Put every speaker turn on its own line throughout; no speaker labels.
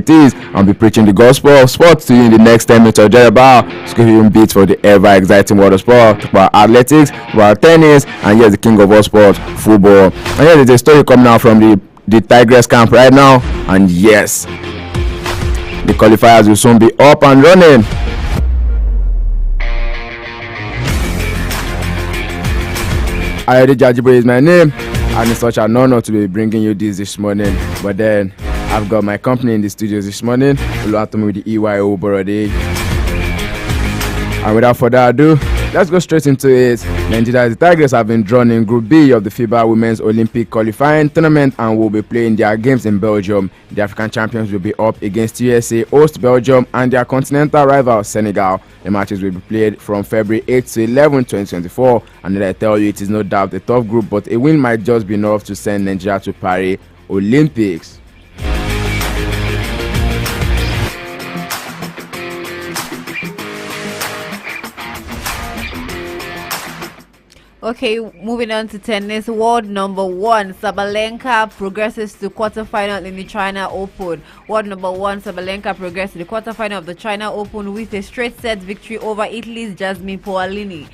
it is. I'll be preaching the gospel of sports to you in the next 10 minutes or thereabout. Just give you beats for the ever exciting world of sport. Talk about athletics, about tennis, and yes, the king of all sports, football. And yes, there's a story coming out from the Tigress camp right now, and yes, the qualifiers will soon be up and running. Ayode Jajibo is my name, and it's such an honor to be bringing you this morning. But then I've got my company in the studios this morning, Oluwatomi with the EYO Borode. And without further ado, let's go straight into it. Nigeria's Tigers have been drawn in Group B of the FIBA Women's Olympic qualifying tournament and will be playing their games in Belgium. The African champions will be up against USA, host Belgium, and their continental rival Senegal. The matches will be played from February 8 to 11, 2024. And I tell you, it is no doubt a tough group, but a win might just be enough to send Nigeria to Paris Olympics.
Okay, moving on to tennis. World number one, Sabalenka progresses to quarterfinal in the China Open. World number one, Sabalenka progressed to the quarterfinal of the China Open with a straight set victory over Italy's Jasmine Paolini.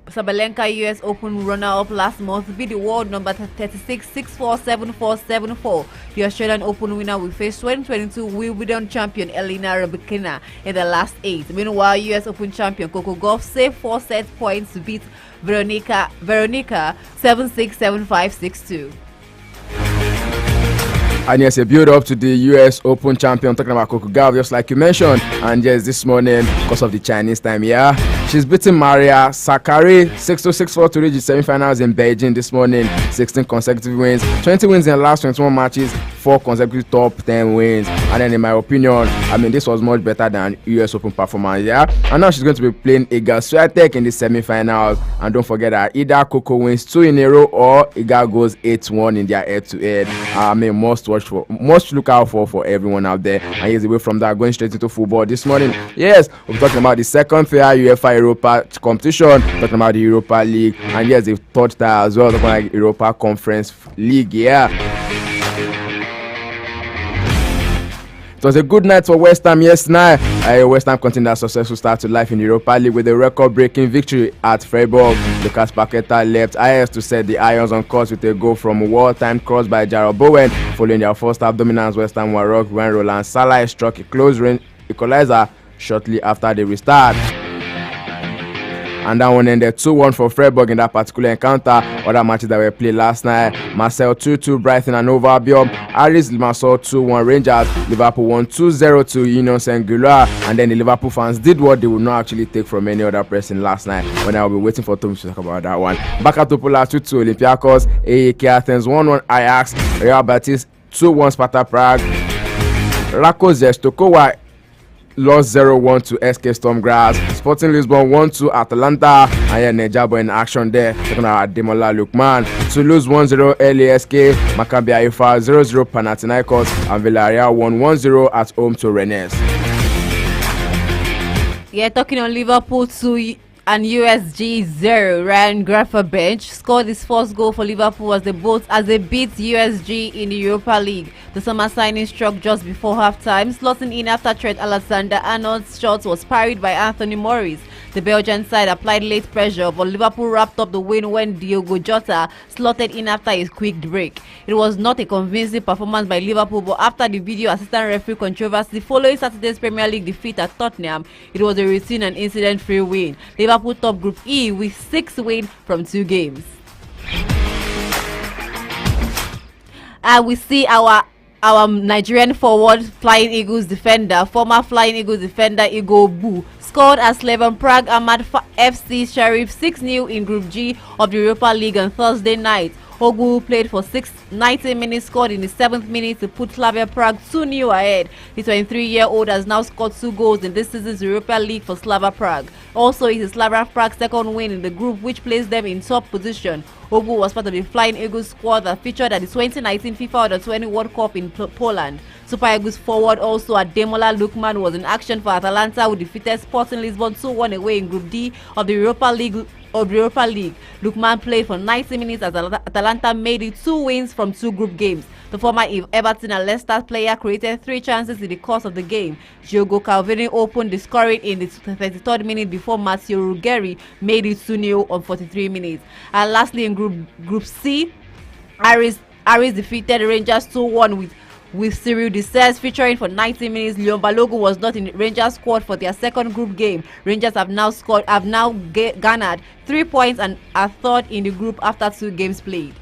Sabalenka US Open runner-up last month beat the world number 36 6-4, 7-4, 7-4. The Australian Open winner will face 2022 Wimbledon champion Elena Rybakina in the last 8. Meanwhile, US Open champion Coco Gauff saved 4 set points to beat Veronica 7-6, 7-5, 6-2.
And yes, a build up to the US Open champion, talking about Coco Gauff, just like you mentioned. And yes, this morning, because of the Chinese time, she's beating Maria Sakkari 6-2, 6-4 to reach the semifinals in Beijing this morning. 16 consecutive wins, 20 wins in the last 21 matches, 4 consecutive top 10 wins. And then in my opinion, this was much better than US Open performance, And now she's going to be playing Iga Swiatek in the semifinals. And don't forget that either Coco wins 2 in a row or Iga goes 8-1 in their head-to-head. Must look out for everyone out there. And he's away from that, going straight into football this morning. Yes, we're talking about the second fair UEFA Europa competition, talking about the Europa League, and yes, they've touched that as well, talking about Europa Conference League. It was a good night for West Ham yesterday. West Ham continued a successful start to life in the Europa League with a record-breaking victory at Freiburg. Lucas Paqueta left IS to set the Irons on course with a goal from a well-timed cross by Jarrod Bowen. Following their first-half dominance, West Ham were rocked when Roland Salah struck a close-range equalizer shortly after the restart. And that one ended 2-1 for Freiburg in that particular encounter. Other matches that were played last night: Marseille 2-2 Brighton and Hove Albion, Aris Limassol 2-1 Rangers, Liverpool won 2-0 to Union Saint-Gilloise. And then the Liverpool fans did what they would not actually take from any other person last night, when I will be waiting for Tom to talk about that one. Baka Topola 2-2 Olympiacos, AEK Athens 1-1 Ajax, Real Betis 2-1 Sparta Prague, Rako Zestokowa lost 0-1 to SK Storm Graz, Sporting Lisbon 1-2 Atalanta, and Nejabo in action there, talking about Ademola Lookman. Toulouse 1-0 LASK, Maccabi Haifa 0-0 Panathinaikos, and Villarreal 1-0 at home to Rennes.
Talking on Liverpool 2 and USG 0, Ryan Gravenberch scored his first goal for Liverpool as they beat USG in the Europa League. The summer signing struck just before half-time, slotting in after Trent Alexander-Arnold's shot was parried by Anthony Morris. The Belgian side applied late pressure, but Liverpool wrapped up the win when Diogo Jota slotted in after a quick break. It was not a convincing performance by Liverpool, but after the video assistant referee controversy following Saturday's Premier League defeat at Tottenham, it was a routine and incident-free win. Liverpool top Group E with 6 wins from 2 games. And we see our Nigerian forward former Flying Eagles defender Igor Bu scored as Slaven Prague Ahmad FC Sheriff 6-0 in Group G of the Europa League on Thursday night. Ogu played for 90 minutes, scored in the 7th minute to put Slavia Prague 2-0 ahead. The 23-year-old has now scored 2 goals in this season's Europa League for Slavia Prague. Also, it is Slavia Prague's second win in the group, which placed them in top position. Ogu was part of the Flying Eagles squad that featured at the 2019 FIFA Under-20 World Cup in Poland. Super Eagles forward also Ademola Lookman was in action for Atalanta, who defeated Sporting Lisbon 2-1 away in Group D of the Europa League. Lookman played for 90 minutes as Atalanta made it 2 wins from 2 group games. The former Everton and Leicester player created 3 chances in the course of the game. Diogo Calvini opened the scoring in the 33rd minute before Matteo Ruggeri made it 2-0 on 43 minutes. And lastly, in Group C, Aris defeated Rangers 2-1 with Cyril Dessers featuring for 90 minutes. Leon Balogun was not in Rangers squad for their second group game. Rangers have now garnered 3 points and are third in the group after 2 games played.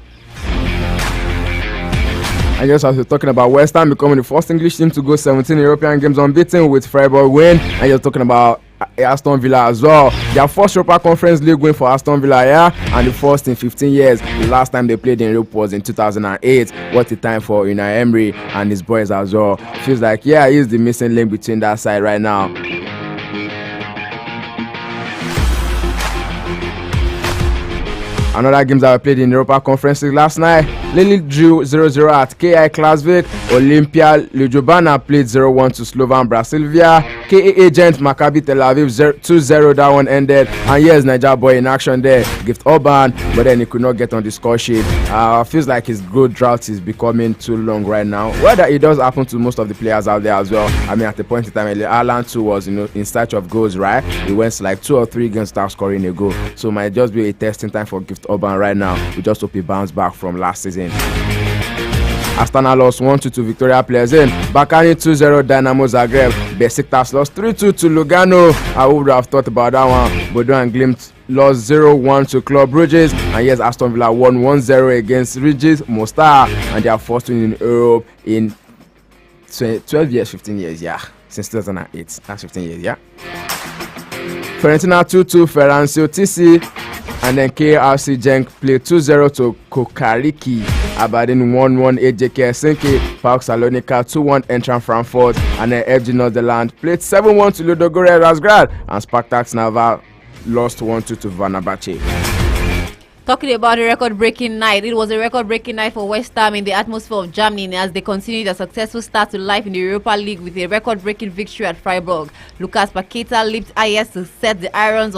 And just as we're talking about West Ham becoming the first English team to go 17 European games unbeaten with Freiburg win, and you're talking about Aston Villa as well. Their first Europa Conference League win for Aston Villa, and the first in 15 years. The last time they played in Europe was in 2008. What a time for Unai Emery and his boys as well. Feels like, he's the missing link between that side right now. Another games that were played in Europa Conference League last night. Lille drew 0-0 at KI Klasvik. Olympia Ljubljana played 0-1 to Slovan Bratislava. KA Gent Maccabi Tel Aviv 2-0, that one ended. And yes, Niger boy in action there, Gift Orban, but then he could not get on the score sheet. Feels like his growth drought is becoming too long right now. Whether it does happen to most of the players out there as well. I mean, at the point in time, Alan too was in search of goals, right? He went like 2 or 3 games without scoring a goal. So might just be a testing time for Gift Orban right now. We just hope he bounced back from last season. Astana lost 1-2 to Victoria Plzeň. Bakani 2-0 Dynamo Zagreb. Besiktas lost 3-2 to Lugano. I would have thought about that one. Bodo and Glimt lost 0-1 to Club Brugge. And yes, Aston Villa won 1-0 against Regis Mostar. And they are first win in Europe in 12 years, 15 years, since 2008. That's 15 years, Fiorentina 2-2 Ferrancio TC. And then KRC Genk played 2-0 to Kokariki. Aberdeen 1-1 AJK Helsinki. PAOK Salonika 2-1 Eintracht Frankfurt. And then FG Nordirland played 7-1 to Ludogorets Razgrad. And Spartak Trnava lost 1-2 to Fenerbahce.
Talking about a record-breaking night, it was a record-breaking night for West Ham in the atmosphere of Germany as they continued a successful start to life in the Europa League with a record-breaking victory at Freiburg. Lucas Paqueta leaped highest to set the Irons